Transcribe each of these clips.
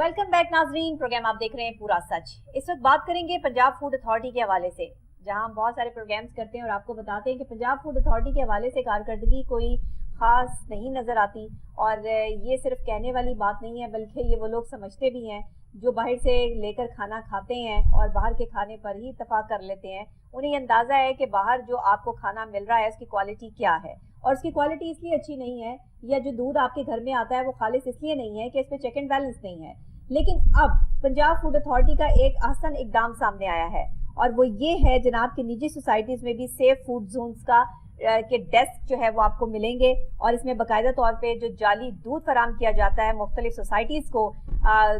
Welcome back नाजरीन, programme आप देख रहे हैं पूरा सच। इस वक्त बात करेंगे पंजाब फूड अथॉरिटी के हवाले से, जहां हम बहुत सारे प्रोग्राम्स करते हैं और आपको बताते हैं कि पंजाब फूड अथॉरिटी के हवाले से कारकर्दगी कोई खास नहीं नज़र आती। और ये सिर्फ कहने वाली बात नहीं है, बल्कि ये वो लोग समझते भी हैं जो बाहर से लेकर खाना खाते हैं और बाहर के खाने पर ही इत्तफाक कर लेते हैं। उन्हें अंदाज़ा है कि बाहर जो आपको खाना मिल रहा है उसकी क्वालिटी क्या है, और उसकी क्वालिटी इसलिए अच्छी नहीं है, या जो दूध आपके घर में आता है वो खालिस इसलिए नहीं है कि इस पर चेक एंड बैलेंस नहीं है। लेकिन अब पंजाब फूड अथॉरिटी का एक आसान इकदाम सामने आया है, और वो ये है जनाब कि निजी सोसाइटीज़ में भी सेफ फूड जोन्स का के डेस्क जो है वो आपको मिलेंगे, और इसमें बाकायदा तौर पे जो जाली दूध फराम किया जाता है मुख्तलिफ सोसाइटीज़ को,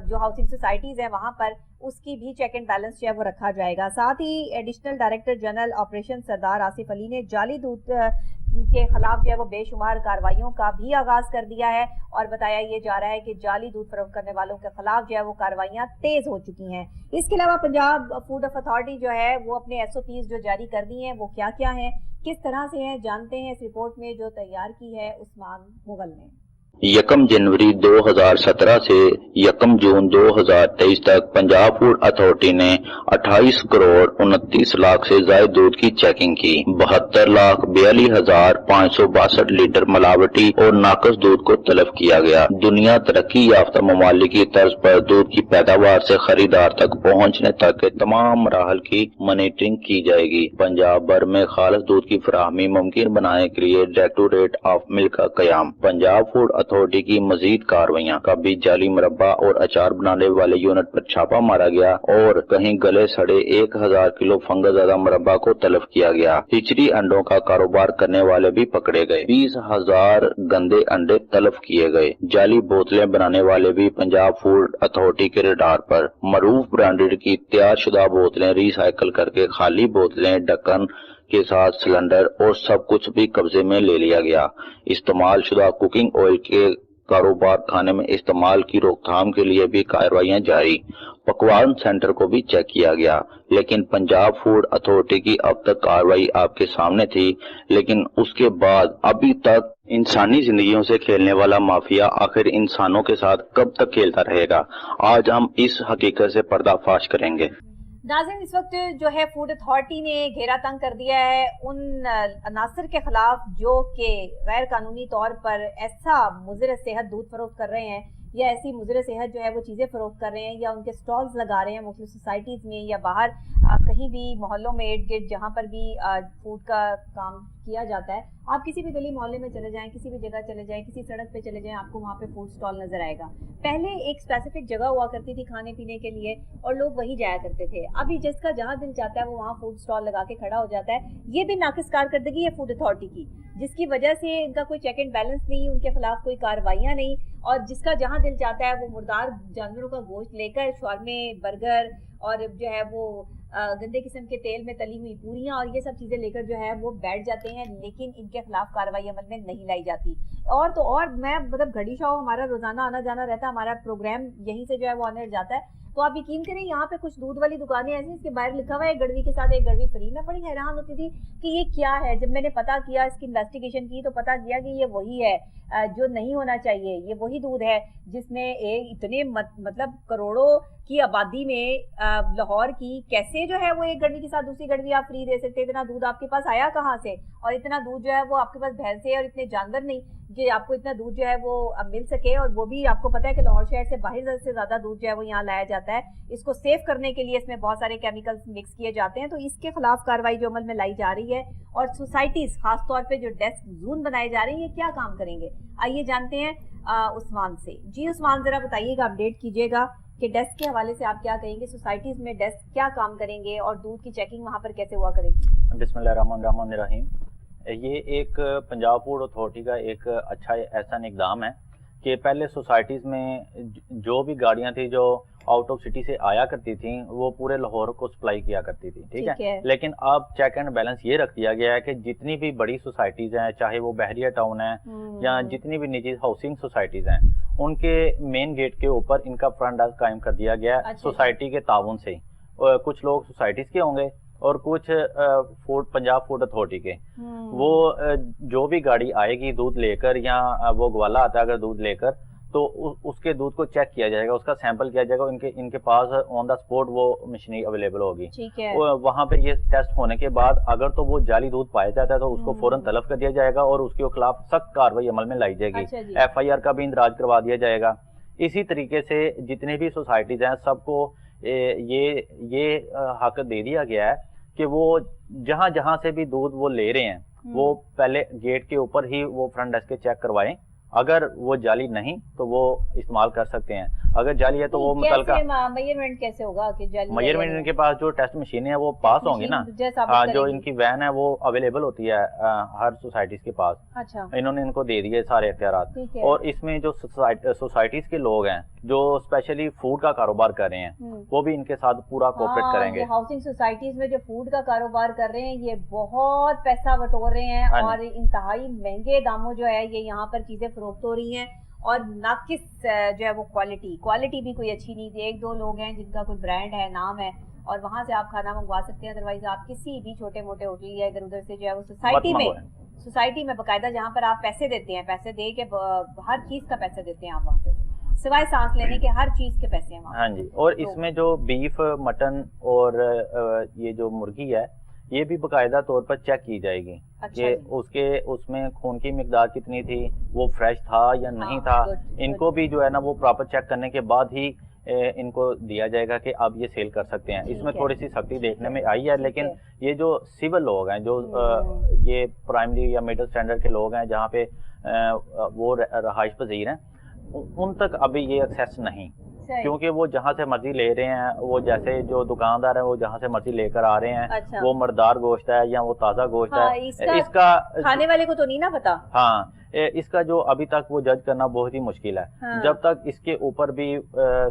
जो हाउसिंग सोसाइटीज़ हैं वहाँ पर, उसकी भी चेक एंड बैलेंस जो है वो रखा जाएगा। साथ ही एडिशनल डायरेक्टर जनरल ऑपरेशन सरदार आसिफ अली ने जाली दूध के खिलाफ जो है वो बेशुमार कार्रवाइयों का भी आगाज कर दिया है, और बताया ये जा रहा है कि जाली दूध फरोख्त करने वालों के खिलाफ जो है वो कार्रवाइयाँ तेज हो चुकी हैं। इसके अलावा पंजाब फूड अथॉरिटी जो है वो अपने SOPs जो जारी कर दी हैं वो क्या क्या हैं, किस तरह से हैं, जानते हैं इस रिपोर्ट में जो तैयार की है उस्मान मुगल ने। 1 जनवरी 2017 से 1 जून 2023 तक पंजाब फूड अथॉरिटी ने 28 करोड़ 29 लाख से ज्यादा दूध की चेकिंग की। 72,42,562 लीटर मिलावटी और नाकस दूध को तलब किया गया। दुनिया तरक्की याफ्ता ममालिक की तर्ज पर दूध की पैदावार से खरीदार तक पहुँचने तक के तमाम मराहल की मॉनिटरिंग की जाएगी। पंजाब भर में खालिस दूध की फराहमी मुमकिन बनाने के लिए डायरेक्टोरेट ऑफ मिल्क का कयाम। पंजाब फूड अथॉरिटी की मजीद कार्रवाइयां। कभी जाली मुरब्बा और अचार बनाने वाले यूनिट पर छापा मारा गया और कहीं गले सड़े 1000 किलो फंगस ज़्यादा मुरब्बा को तलब किया गया। हिचरी अंडों का कारोबार करने वाले भी पकड़े गए। 20,000 गंदे अंडे तलब किए गए। जाली बोतलें बनाने वाले भी पंजाब फूड अथॉरिटी के रडार पर। मरूफ ब्रांडेड की तैयार शुदा बोतलें रिसाइकल करके खाली बोतलें, ढक्कन के साथ सिलेंडर और सब कुछ भी कब्जे में ले लिया गया। इस्तेमाल शुदा कुकिंग ऑयल के कारोबार खाने में इस्तेमाल की रोकथाम के लिए भी कार्रवाइयां जारी। पकवान सेंटर को भी चेक किया गया, लेकिन पंजाब फूड अथॉरिटी की अब तक कार्रवाई आपके सामने थी, लेकिन उसके बाद अभी तक इंसानी जिंदगियों से खेलने वाला माफिया आखिर इंसानों के साथ कब तक खेलता रहेगा? आज हम इस हकीकत से पर्दाफाश करेंगे। नाज़रीन, इस वक्त जो है फूड अथॉरिटी ने घेरा तंग कर दिया है उन अनासर के खिलाफ जो कि गैर कानूनी तौर पर ऐसा मुज़र सेहत दूध फरोख्त कर रहे हैं, या ऐसी मुज़र सेहत जो है वो चीज़ें फरोख्त कर रहे हैं, या उनके स्टॉल्स लगा रहे हैं मुख्तलिफ सोसाइटीज़ में या बाहर कहीं भी मोहल्लों में इर्द गिर्द जहाँ पर भी फूड का काम किया जाता है। आप किसी भी गली मोहल्ले में चले जाएं, किसी भी जगह चले जाएं, किसी सड़क पे चले जाएं, आपको वहाँ पे फूड स्टॉल नजर आएगा। पहले एक स्पेसिफिक जगह हुआ करती थी खाने पीने के लिए और लोग वहीं जाया करते थे। अभी जिसका जहाँ दिल चाहता है वो वहाँ फूड स्टॉल लगा के खड़ा हो जाता है। ये भी नाकिस कारकर्दगी है फूड अथॉरिटी की, जिसकी वजह से इनका कोई चेक एंड बैलेंस नहीं, उनके खिलाफ कोई कार्रवाइयाँ नहीं, और जिसका जहाँ दिल चाहता है वो मुर्दार जानवरों का गोश्त लेकर शॉर्मे, बर्गर और जो है वो गंदे किस्म के तेल में तली हुई पूरियां और ये सब चीज़ें लेकर जो है वो बैठ जाते हैं, लेकिन इनके खिलाफ कार्रवाई अमल में नहीं लाई जाती। और तो और मैं मतलब घड़ी शाह हमारा रोजाना आना जाना रहता है, हमारा प्रोग्राम यहीं से जो है वो ऑनर जाता है। तो आप यकीन करें यहाँ पे कुछ दूध वाली दुकानें ऐसी इसके बाहर लिखा हुआ है गड़वी के साथ एक गड़वी फ्री। मैं बड़ी हैरान होती थी कि ये क्या है। जब मैंने पता किया, इसकी इन्वेस्टिगेशन की, तो पता किया कि ये वही है जो नहीं होना चाहिए। ये वही दूध है जिसमें इतने मतलब करोड़ों की आबादी में लाहौर की कैसे जो है वो एक गड़वी के साथ दूसरी गड़वी आप फ्री दे सकते हैं। इतना दूध आपके पास आया कहाँ से? और इतना दूध जो है वो आपके पास भैंसे और इतने जानवर नहीं कि आपको इतना दूध जो है वो मिल सके। और वो भी आपको पता है कि लाहौर शहर से बाहर से ज्यादा दूध जो है वो यहाँ लाया जाता है। इसको सेव करने के लिए इसमें बहुत सारे केमिकल्स मिक्स किए जाते हैं। तो इसके खिलाफ कार्रवाई जो अमल में लाई जा रही है, और सोसाइटीज खासतौर पे जो डेस्क जोन बनाए जा रहे हैं, ये क्या काम करेंगे आइए जानते हैं उस्मान से। जी उस्मान, जरा बताइएगा, अपडेट कीजिएगा कि डेस्क के हवाले से आप क्या कहेंगे, सोसाइटीज में डेस्क क्या काम करेंगे और दूध की चेकिंग वहाँ पर कैसे हुआ करेगी? बिस्मिल्लाहिर्रहमानिर्रहीम। ये एक पंजाब फूड अथॉरिटी का एक अच्छा ऐसा इकदाम है कि पहले सोसाइटीज़ में जो भी गाड़ियां थी जो आउट ऑफ सिटी से आया करती थी वो पूरे लाहौर को सप्लाई किया करती थी, ठीक है। लेकिन अब चेक एंड बैलेंस ये रख दिया गया है कि जितनी भी बड़ी सोसाइटीज़ हैं, चाहे वो बहरिया टाउन है या जितनी भी निजी हाउसिंग सोसाइटीज़ हैं, उनके मेन गेट के ऊपर इनका फ्रंट डेस्क कायम कर दिया गया है सोसाइटी के ताउन से। कुछ लोग सोसाइटीज़ के होंगे और कुछ पंजाब फूड अथॉरिटी के। वो जो भी गाड़ी आएगी दूध लेकर, या वो ग्वाला आता है अगर दूध लेकर, تو उसके दूध को चेक किया जाएगा, उसका सैंपल किया जाएगा, इनके पास ऑन द स्पॉट वो मशीनरी अवेलेबल होगी। ठीक है। वहाँ पे ये टेस्ट होने के बाद अगर तो वो जाली दूध पाया जाता है तो उसको फौरन तलब कर दिया जाएगा और उसके खिलाफ सख्त कार्रवाई अमल में लाई जाएगी। अच्छा FIR का भी इंदराज करवा दिया जाएगा। इसी तरीके से जितने भी सोसाइटीज हैं सबको ये हक दे दिया गया है कि वो जहां जहां से भी दूध वो ले रहे हैं वो पहले गेट के ऊपर ही वो फ्रंट डेस्क के चेक करवाएं, अगर वो जाली नहीं तो वो इस्तेमाल कर सकते हैं, अगर जाली है तो वो मुतलका मेजरमेंट कैसे होगा कि जाली मेजरमेंट इनके पास जो टेस्ट मशीनें हैं वो पास होंगी ना, हाँ जो इनकी वैन है वो अवेलेबल होती है हर सोसाइटीज के पास। अच्छा, इन्होंने इनको दे दिए सारे इख्तियारात। और इसमें जो सोसाइटीज के लोग हैं जो स्पेशली फूड का कारोबार कर रहे हैं वो भी इनके साथ पूरा कोऑपरेट करेंगे। हाउसिंग सोसाइटीज में जो फूड का कारोबार कर रहे हैं ये बहुत पैसा बटोर रहे हैं और इंतहाई महंगे दामों जो है ये यहाँ पर चीजें फरोख्त हो रही हैं और नाकिस जो है वो क्वालिटी भी कोई अच्छी नहीं थी। एक दो लोग हैं जिनका कोई ब्रांड है, नाम है और वहां से आप खाना मंगवा सकते हैं, अदरवाइज आप किसी भी छोटे मोटे होटल या इधर उधर से जो है वो सोसाइटी में बकायदा जहाँ पर आप पैसे देते हैं, पैसे दे के हर चीज का पैसे देते हैं आप वहाँ पे, सिवाय सांस लेने के हर चीज के पैसे हैं वहाँ। हाँ जी। और तो इसमें जो बीफ, मटन और ये जो मुर्गी है ये भी बकायदा तौर पर चेक की जाएगी कि उसमें खून की मिकदार कितनी थी, वो फ्रेश था या नहीं था। इनको भी जो है ना वो प्रॉपर चेक करने के बाद ही इनको दिया जाएगा कि आप ये सेल कर सकते हैं। इसमें थोड़ी सी सख्ती देखने में आई है, लेकिन ये जो सिविल लोग हैं, जो ये प्राइमरी या मिडिल स्टैंडर्ड के लोग हैं जहाँ पे वो रहाइश पजीर हैं, उन तक अभी ये एक्सेस नहीं, क्योंकि वो जहाँ से मर्जी ले रहे हैं, वो जैसे जो दुकानदार है वो जहाँ से मर्जी लेकर आ रहे हैं। अच्छा। वो मर्दार गोश्त है या वो ताजा गोश्त है, इसका खाने वाले को तो नहीं ना पता। हाँ, इसका जो अभी तक वो जज करना बहुत ही मुश्किल है। हाँ। जब तक इसके ऊपर भी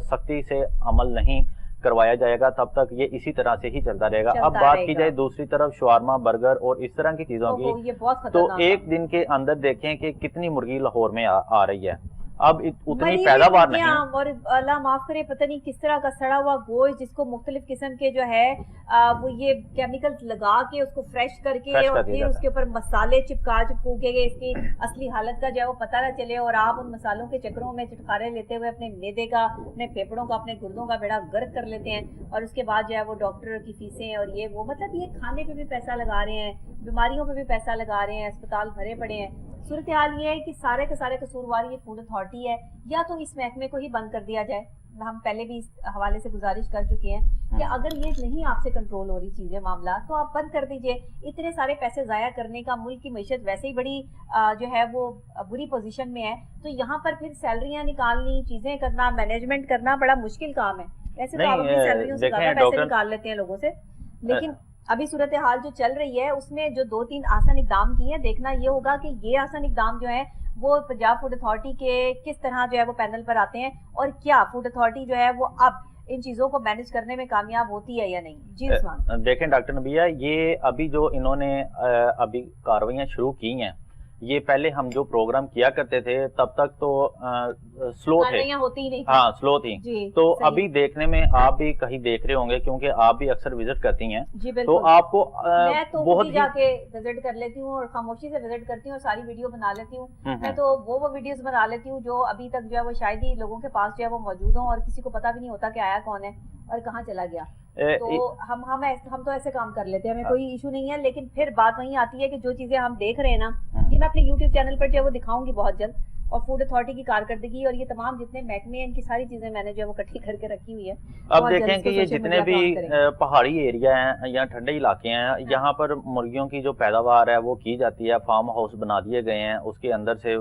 सख्ती से अमल नहीं करवाया जाएगा तब तक ये इसी तरह से ही चलता रहेगा। अब बात की जाए दूसरी तरफ शवारमा, बर्गर और इस तरह की चीजों की, तो एक दिन के अंदर देखें कि कितनी मुर्गी लाहौर में आ रही है। अब उतनी पैदावार नहीं, और अल्लाह माफ करे पता नहीं किस तरह का सड़ा हुआ गोश्त जिसको मुख्तलिफ किस्म के जो है वो ये केमिकल्स लगा के उसको फ्रेश करके और फिर उसके ऊपर मसाले चिपकू के इसकी असली हालत का जो है वो पता ना चले और आप उन मसालों के चक्करों में छुटकारे लेते हुए अपने मैदे का, अपने फेफड़ों का, अपने गुर्दों का बेड़ा गर्क कर लेते हैं और उसके बाद जो है वो डॉक्टर की फीसें और ये वो, मतलब ये खाने पे भी पैसा लगा रहे हैं, बीमारियों पे भी पैसा लगा रहे हैं, अस्पताल भरे पड़े हैं। सूरत हाल ये है कि सारे के सारे कसूरवार ये फूड अथॉरिटी है, या तो इस महकमे को ही बंद कर दिया जाए। हम पहले भी इस हवाले से गुजारिश कर चुके हैं कि अगर ये नहीं आपसे कंट्रोल हो रही चीजें, मामला, तो आप बंद कर दीजिए। इतने सारे पैसे जाया करने का, मुल्क की मैशत वैसे ही बड़ी जो है वो बुरी पोजीशन में है, तो यहाँ पर फिर सैलरियां निकालनी, चीजें करना, मैनेजमेंट करना बड़ा मुश्किल काम है। वैसे तो आप अपनी सैलरियों से ज्यादा पैसे निकाल लेते हैं लोगों से, लेकिन अभी सूरत हाल जो चल रही है उसमें जो 2-3 आसान इकदाम किए हैं, देखना ये होगा कि ये आसान इकदाम जो है वो पंजाब फूड अथॉरिटी के किस तरह जो है वो पैनल पर आते हैं और क्या फूड अथॉरिटी जो है वो अब इन चीजों को मैनेज करने में कामयाब होती है या नहीं। जी उस्मान। देखें डॉक्टर नबिया, ये अभी जो इन्होंने अभी कार्रवाइयां शुरू की हैं, ये पहले हम जो प्रोग्राम किया करते थे तब तक तो स्लो थे, होती ही नहीं, हाँ स्लो थी। तो अभी देखने में आप भी कहीं देख रहे होंगे क्योंकि आप भी अक्सर विजिट करती हैं, तो आपको मैं तो बहुत जाके विजिट कर लेती हूँ और खामोशी से विजिट करती हूँ और सारी वीडियो बना लेती हूँ। मैं तो वो वीडियोस बना लेती हूँ जो अभी तक जो है वो शायद ही लोगों के पास जो है वो मौजूद हो और किसी को पता भी नहीं होता कि आया कौन है और कहाँ चला गया। तो हम तो ऐसे काम कर लेते हैं, हमें कोई इशू नहीं है, लेकिन फिर बात वही आती है कि जो चीजें हम देख रहे हैं ना, ये मैं अपने YouTube चैनल पर जो है वो दिखाऊंगी बहुत जल्द, और फूड अथॉरिटी की कारकर्दगी और ये तमाम जितने महकमे हैं इनकी सारी चीजें मैंने जो है वो इकट्ठी करके रखी हुई है। अब देखें कि ये जितने भी पहाड़ी एरिया हैं या ठंडे इलाके हैं, यहाँ पर मुर्गियों की जो पैदावार है वो की जाती है, फार्म हाउस बना दिए गए हैं, उसके अंदर से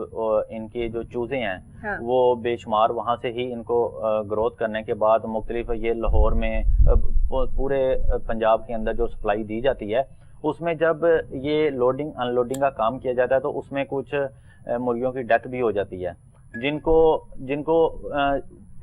इनके जो चूजे हैं वो बेशुमार वहाँ से ही इनको ग्रोथ करने के बाद मुख्तलिफ ये लाहौर में पूरे पंजाब के अंदर जो सप्लाई दी जाती है, उसमें जब ये लोडिंग अनलोडिंग का काम किया जाता है तो उसमें कुछ मुर्गियों की डेथ भी हो जाती है, जिनको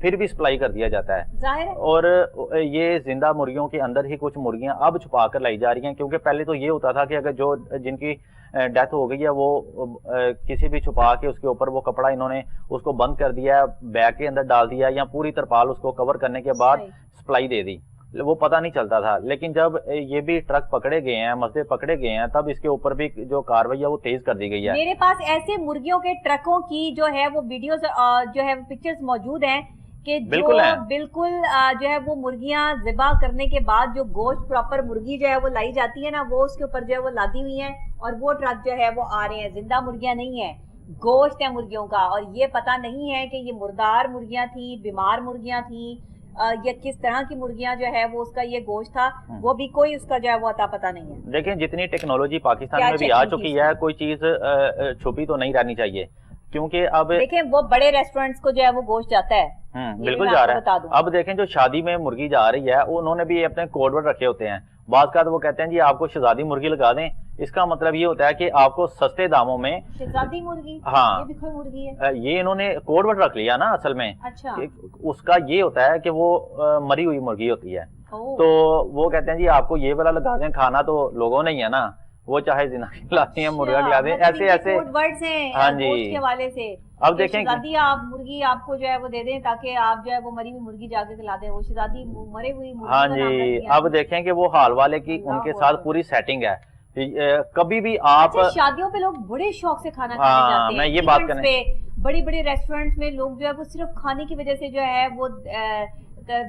फिर भी सप्लाई कर दिया जाता है। और ये जिंदा मुर्गियों के अंदर ही कुछ मुर्गियां अब छुपा कर लाई जा रही हैं, क्योंकि पहले तो ये होता था कि अगर जिनकी डेथ हो गई है वो किसी भी छुपा के उसके ऊपर वो कपड़ा इन्होंने उसको बंद कर दिया, बैग के अंदर डाल दिया या पूरी तरपाल उसको कवर करने के बाद सप्लाई दे दी। وہ پتہ نہیں چلتا تھا، لیکن جب یہ بھی ٹرک پکڑے گئے ہیں، مسئلے پکڑے گئے ہیں، تب اس کے اوپر بھی جو کاروائی ہے وہ تیز کر دی گئی ہے۔ میرے پاس ایسے مرغیوں کے ٹرکوں کی جو ہے وہ ویڈیوز جو ہے پکچرز موجود ہیں کہ جو بالکل جو ہے وہ مرغیاں ذبح کرنے کے بعد جو گوشت پراپر مرغی جو ہے وہ لائی جاتی ہے نا، وہ اس کے اوپر جو ہے وہ لادی ہوئی ہیں، اور وہ ٹرک جو ہے وہ آ رہے ہیں، زندہ مرغیاں نہیں ہیں، گوشت ہے مرغیوں کا، اور یہ پتہ نہیں ہے کہ یہ مردار مرغیاں تھیں، بیمار مرغیاں تھیں، یا کس طرح کی مرغیاں جو ہے وہ اس کا یہ گوشت تھا، وہ بھی کوئی اس کا جو ہے وہ عطا پتہ نہیں ہے۔ دیکھیں جتنی ٹیکنالوجی پاکستان میں بھی آ چکی ہے، کوئی چیز چھپی تو نہیں رہنی چاہیے، کیونکہ اب دیکھیں وہ بڑے ریسٹورنٹس کو جو ہے وہ گوشت جاتا ہے، بالکل جا رہا ہے۔ اب دیکھیں جو شادی میں مرغی جا رہی ہے انہوں نے بھی اپنے کوڈ ورڈ رکھے ہوتے ہیں، بعض کا وہ کہتے ہیں جی آپ کو شہزادی مرغی لگا دیں، اس کا مطلب یہ ہوتا ہے کہ آپ کو سستے داموں میں شہزادی مرغی، ہاں یہ بھی کوئی مرغی ہے، یہ انہوں نے کوڈ ورڈ رکھ لیا نا اصل میں، اچھا اس کا یہ ہوتا ہے کہ وہ مری ہوئی مرغی ہوتی ہے، تو وہ کہتے ہیں جی آپ کو یہ والا لگا دیں، کھانا تو لوگوں نے ہی ہے نا، وہ چاہے زنا کھلاتی ہیں مرغا کھلا دیں، ایسے ایسے ورڈز ہیں ہاں جی گوشت کے حوالے سے۔ اب دیکھیں شہزادی آپ مرغی آپ کو جو ہے وہ دے دیں تاکہ آپ جو ہے وہ مری ہوئی مرغی جا کے کھلا دیں، وہ شہزادی مرے ہوئی مرغی، ہاں جی اب دیکھیں کہ وہ حال والے کی ان کے ساتھ پوری سیٹنگ ہے، کبھی بھی آپ شادیوں پہ لوگ بڑے شوق سے کھانا کھانے جاتے ہیں، میں یہ بات کرنے بڑے بڑے ریسٹورنٹس میں لوگ جو ہے وہ صرف کھانے کی وجہ سے جو ہے وہ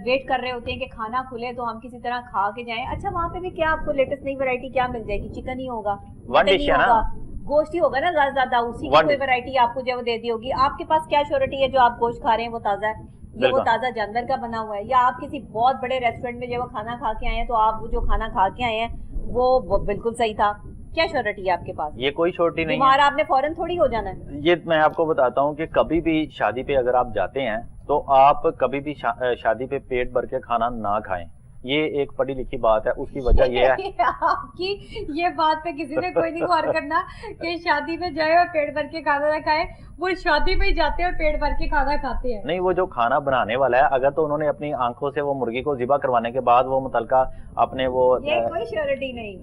ویٹ کر رہے ہوتے ہیں کہ کھانا کھلے تو ہم کسی طرح کھا کے جائیں۔ اچھا وہاں پہ بھی کیا آپ کو لیٹسٹ نئی ویرائٹی کیا مل جائے گی؟ چکن ہی ہوگا، مٹن ہی ہوگا، گوشت ہی ہوگا نا زیادہ، اسی کی کوئی ویرائٹی آپ کو جو ہے وہ دے دی ہوگی۔ آپ کے پاس کیا شیورٹی ہے جو آپ گوشت کھا رہے ہیں وہ تازہ ہے یا وہ تازہ جانور کا بنا ہوا ہے، یا آپ کسی بہت بڑے ریسٹورینٹ میں جو وہ کھانا کھا کے آئے ہیں تو آپ جو کھانا کھا کے آئے ہیں وہ بالکل صحیح تھا؟ کیا شیورٹی ہے آپ کے پاس؟ یہ کوئی شیورٹی نہیں ہے، آپ نے فوراً تھوڑی ہو جانا ہے۔ یہ میں آپ کو بتاتا ہوں کہ کبھی بھی شادی پہ اگر آپ جاتے ہیں تو آپ کبھی بھی شادی پہ پیٹ بھر کے کھانا نہ کھائیں، یہ ایک پڑھی لکھی بات ہے، اس کی وجہ یہ ہے آپ کی یہ بات پہ کسی نے کوئی نہیں غور کرنا کہ شادی پہ جائے اور پیٹ بھر کے کھانا نہ کھائے، وہ شادی پہ ہی جاتے ہیں اور پیٹ بھر کے کھانا کھاتے ہیں۔ نہیں، وہ جو کھانا بنانے والا ہے اگر تو انہوں نے اپنی آنکھوں سے وہ مرغی کو ذبح کروانے کے بعد وہ متعلقہ اپنے وہ یہ کوئی شیورٹی نہیں،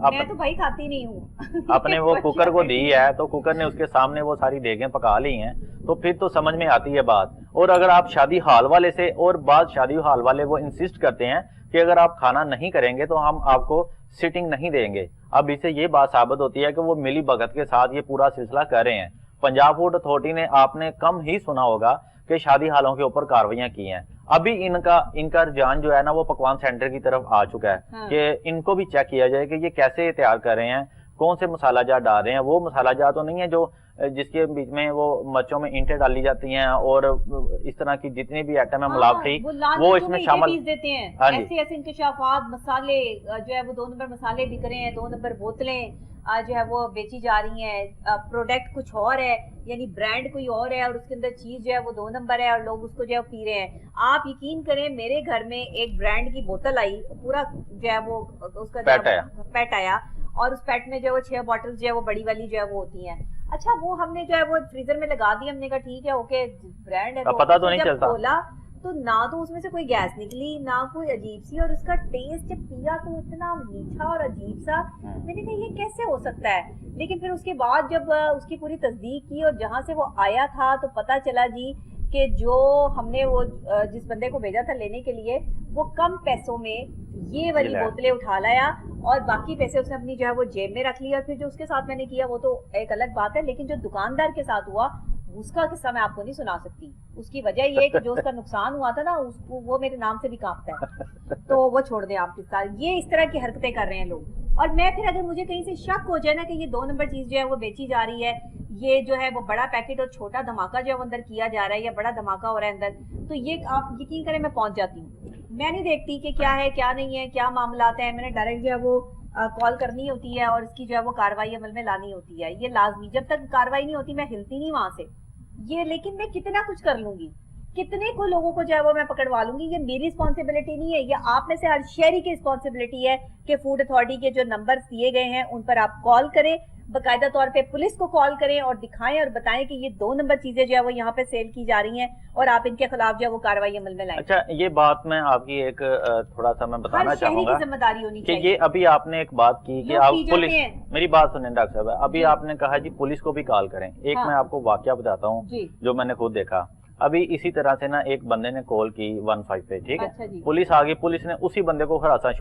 میں تو بھائی کھاتی نہیں ہوں، اپنے وہ کوکر کو دی ہے تو کوکر نے اس کے سامنے وہ ساری دیگیں پکا لی ہیں، تو پھر تو سمجھ میں آتی ہے بات۔ اور اگر آپ شادی ہال والے سے، اور بعض شادی ہال والے وہ انسسٹ کرتے ہیں کہ اگر آپ کھانا نہیں کریں گے تو ہم آپ کو سٹنگ نہیں دیں گے، اب اس سے یہ بات ثابت ہوتی ہے کہ وہ ملی بھگت کے ساتھ یہ پورا سلسلہ کر رہے ہیں۔ پنجاب فوڈ اتھارٹی نے آپ نے کم ہی سنا ہوگا کہ شادی ہالوں کے اوپر کاروائیاں کی ہیں، ابھی ان کا رجحان جو ہے نا وہ پکوان سینٹر کی طرف آ چکا ہے کہ ان کو بھی چیک کیا جائے کہ یہ کیسے تیار کر رہے ہیں، کون سے مسالہ جات ڈال رہے ہیں، وہ مسالہ جات تو نہیں ہے جو جس کے بیچ میں وہ مرچوں میں اینٹیں ڈالی جاتی ہیں اور اس طرح کی جتنی بھی آئٹم ہے ملاوٹی وہ اس میں شامل دیتے ہیں، ایسے ایسے انکشافات، مسالے جو ہے وہ 2 نمبر مسالے بک رہے ہیں، 2 نمبر بوتلیں جو ہے وہ بیچی جا رہی ہیں، پروڈکٹ کچھ اور ہے، یعنی برانڈ کوئی اور ہے اور اس کے اندر چیز جو ہے وہ 2 نمبر ہے اور لوگ اس کو جو ہے پی رہے ہیں۔ آپ یقین کریں میرے گھر میں ایک برانڈ کی بوتل آئی، پورا جو ہے وہ اس کا پیٹ آیا اور اس پیٹ میں جو ہے وہ 6 بوٹل جو ہے وہ بڑی والی جو ہے وہ ہوتی ہیں۔ اچھا وہ ہم نے جو ہے وہ فریزر میں لگا دی، ہم نے کہا ٹھیک ہے اوکے برانڈ ہے، پتہ تو نہیں چلتا، کھولا تو نہ تو اس میں سے کوئی گیس نکلی نہ کوئی عجیب سی، اور اس کا ٹیسٹ جب پیا تو اتنا میٹھا اور عجیب سا، میں نے کہا یہ کیسے ہو سکتا ہے، لیکن پھر اس کے بعد جب اس کی پوری تصدیق کی اور جہاں سے وہ آیا تھا تو پتہ چلا جی کہ جو ہم نے وہ جس بندے کو بھیجا تھا لینے کے لیے وہ کم پیسوں میں یہ والی بوتلیں اٹھا لایا اور باقی پیسے اس نے اپنی جو ہے وہ جیب میں رکھ لیا، اور پھر جو اس کے ساتھ میں نے کیا وہ تو ایک الگ بات ہے، لیکن جو دکاندار کے ساتھ ہوا اس کا قصہ میں آپ کو نہیں سنا سکتی۔ اس کی وجہ یہ کہ جو اس کا نقصان ہوا تھا نا اس کو وہ میرے نام سے بھی کانپتا ہے، تو وہ چھوڑ دیں آپ قصہ۔ یہ اس طرح کی حرکتیں کر رہے ہیں لوگ، اور میں پھر اگر مجھے کہیں سے شک ہو جائے نا کہ یہ 2 نمبر چیز جو ہے وہ بیچی جا رہی ہے، یہ جو ہے وہ بڑا پیکٹ اور چھوٹا دھماکہ جو ہے وہ اندر کیا جا رہا ہے یا بڑا دھماکہ ہو رہا ہے اندر، تو یہ آپ یقین کریں میں پہنچ جاتی ہوں، میں نہیں دیکھتی کہ کیا ہے کیا نہیں ہے، کیا معاملات ہیں، میں نے ڈائریکٹ جو ہے وہ کال کرنی ہوتی ہے اور اس کی جو ہے وہ کاروائی عمل میں لانی ہوتی ہے، یہ لازمی، جب تک کاروائی نہیں ہوتی میں ہلتی نہیں وہاں سے۔ یہ لیکن میں کتنا کچھ کر لوں گی، کتنے کو لوگوں کو جو ہے وہ میں پکڑوا لوں گی، یہ میری رسپانسبلٹی نہیں ہے، یہ آپ میں سے ہر شہری کی رسپانسبلٹی ہے کہ فوڈ اتھارٹی کے جو نمبرز دیے گئے ہیں ان پر آپ کال کریں، باقاعدہ طور پہ پولیس کو کال کریں اور دکھائیں اور بتائیں کہ یہ 2 نمبر چیزیں جو ہے وہ یہاں پہ سیل کی جا رہی ہیں اور آپ ان کے خلاف جو ہے وہ کاروائی عمل میں لائیں۔ اچھا یہ بات میں آپ کی ایک تھوڑا سا میں بتانا چاہوں گا ذمہ داری ہونی کہ چاہیے یہ ابھی آپ نے ایک بات کی کہ آپ پولیس، میری بات سنیں ڈاکٹر صاحب، ابھی آپ نے کہا جی پولیس کو بھی کال کریں، ایک میں آپ کو واقعہ بتاتا ہوں جو میں نے خود دیکھا۔ ابھی اسی طرح سے نا ایک بندے نے کال کی 15 پہ، ٹھیک ہے، اچھا جی، پولیس آ گئی، پولیس نے اسی بندے کو ہراساں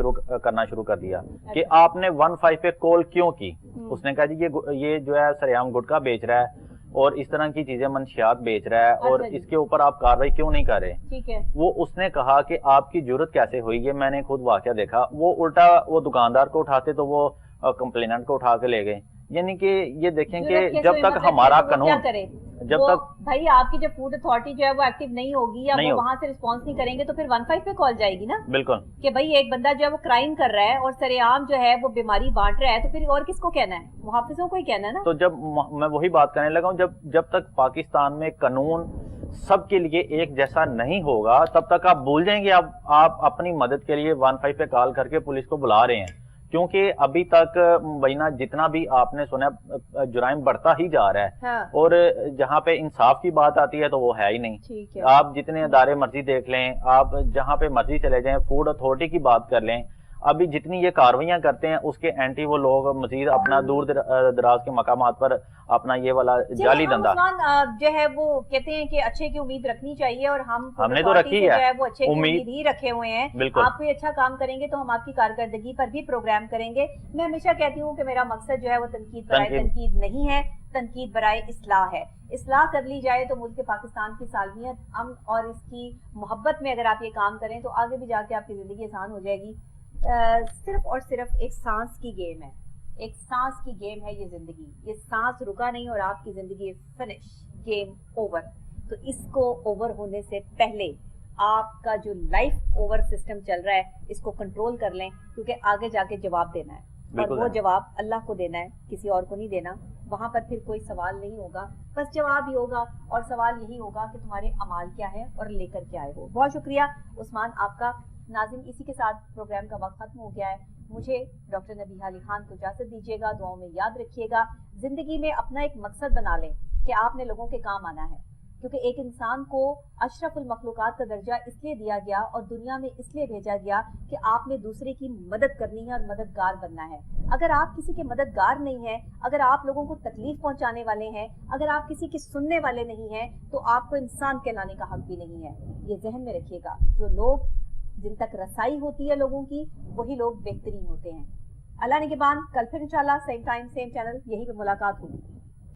کرنا شروع کر دیا کہ آپ نے 15 پہ کال کیوں کی؟ اس نے کہا جی یہ جو ہے سریعام گٹکا بیچ رہا ہے اور اس طرح کی چیزیں منشیات بیچ رہا ہے اور اس کے اوپر آپ کاروائی کیوں نہیں کر رہے؟ ٹھیک ہے، وہ اس نے کہا کہ آپ کی جرت کیسے ہوئی ہے، میں نے خود واقعہ دیکھا، وہ الٹا وہ دکاندار کو اٹھاتے تو وہ کمپلیننٹ کو اٹھا کے لے گئے. یعنی کہ یہ دیکھیں کہ جب تک ہمارا قانون جب تک بھائی آپ کی جب فوڈ اتھارٹی جو ہے وہ ایکٹیو نہیں ہوگی یا وہ وہاں سے رسپانس نہیں کریں گے تو پھر 15 پہ کال جائے گی نا. بالکل کہ بھائی ایک بندہ جو ہے وہ کرائم کر رہا ہے اور سر عام جو ہے وہ بیماری بانٹ رہا ہے تو پھر اور کس کو کہنا ہے؟ محافظوں کو ہی کہنا ہے نا. تو جب میں وہی بات کرنے لگا ہوں، جب تک پاکستان میں قانون سب کے لیے ایک جیسا نہیں ہوگا تب تک آپ بھول جائیں گے آپ اپنی مدد کے لیے 15 پہ کال کر کے پولیس کو بلا رہے ہیں. کیونکہ ابھی تک بہینہ جتنا بھی آپ نے سنا جرائم بڑھتا ہی جا رہا ہے اور جہاں پہ انصاف کی بات آتی ہے تو وہ ہے ہی نہیں. آپ جتنے ادارے مرضی دیکھ لیں، آپ جہاں پہ مرضی چلے جائیں، فوڈ اتھارٹی کی بات کر لیں، ابھی جتنی یہ کاروائیاں کرتے ہیں اس کے اینٹی وہ لوگ مزید اپنا دور دراز کے مقامات پر اپنا یہ والا جعلی دھندا جو ہے وہ کہتے ہیں کہ اچھے کی امید رکھنی چاہیے اور ہم نے تو رکھی ہے وہ اچھے کی امید ہی رکھے ہوئے ہیں. آپ کوئی اچھا کام کریں گے تو ہم آپ کی کارکردگی پر بھی پروگرام کریں گے. میں ہمیشہ کہتی ہوں کہ میرا مقصد جو ہے وہ تنقید برائے تنقید نہیں ہے، تنقید برائے اصلاح ہے. اصلاح کر لی جائے تو ملک پاکستان کی سالمیت امن اور اس کی محبت میں اگر آپ یہ کام کریں تو آگے بھی جا کے آپ کی زندگی آسان ہو جائے گی. صرف اور صرف ایک سانس کی گیم ہے، ایک سانس کی گیم ہے یہ زندگی. یہ سانس رکا نہیں اور آپ کی زندگی فنش، گیم اوور. تو اس کو اوور ہونے سے پہلے آپ کا جو لائف اوور سسٹم چل رہا ہے اس کو کنٹرول کر لیں، کیونکہ آگے جا کے جواب دینا ہے اور وہ جواب اللہ کو دینا ہے، کسی اور کو نہیں دینا. وہاں پر پھر کوئی سوال نہیں ہوگا، بس جواب ہی ہوگا اور سوال یہی ہوگا کہ تمہارے اعمال کیا ہے اور لے کر کے آئے ہو. بہت شکریہ عثمان آپ کا. ناظرین اسی کے ساتھ پروگرام کا وقت ختم ہو گیا ہے. مجھے ڈاکٹر نبیہہ علی خان کو اجازت دیجیے گا. دعاؤں میں یاد رکھیے گا. زندگی میں اپنا ایک مقصد بنا لیں کہ آپ نے لوگوں کے کام آنا ہے، کیونکہ ایک انسان کو اشرف المخلوقات کا درجہ اس لیے دیا گیا اور دنیا میں اس لیے بھیجا گیا کہ آپ نے دوسرے کی مدد کرنی ہے اور مددگار بننا ہے. اگر آپ کسی کے مددگار نہیں ہیں، اگر آپ لوگوں کو تکلیف پہنچانے والے ہیں، اگر آپ کسی کی سننے والے نہیں ہیں تو آپ کو انسان کہلانے کا حق بھی نہیں ہے. یہ ذہن میں رکھیے گا. جو لوگ جن تک رسائی ہوتی ہے لوگوں کی وہی لوگ بہترین ہوتے ہیں. اللہ نگہبان. کل پھر انشاءاللہ سیم ٹائم سیم چینل یہی پہ ملاقات ہوگی.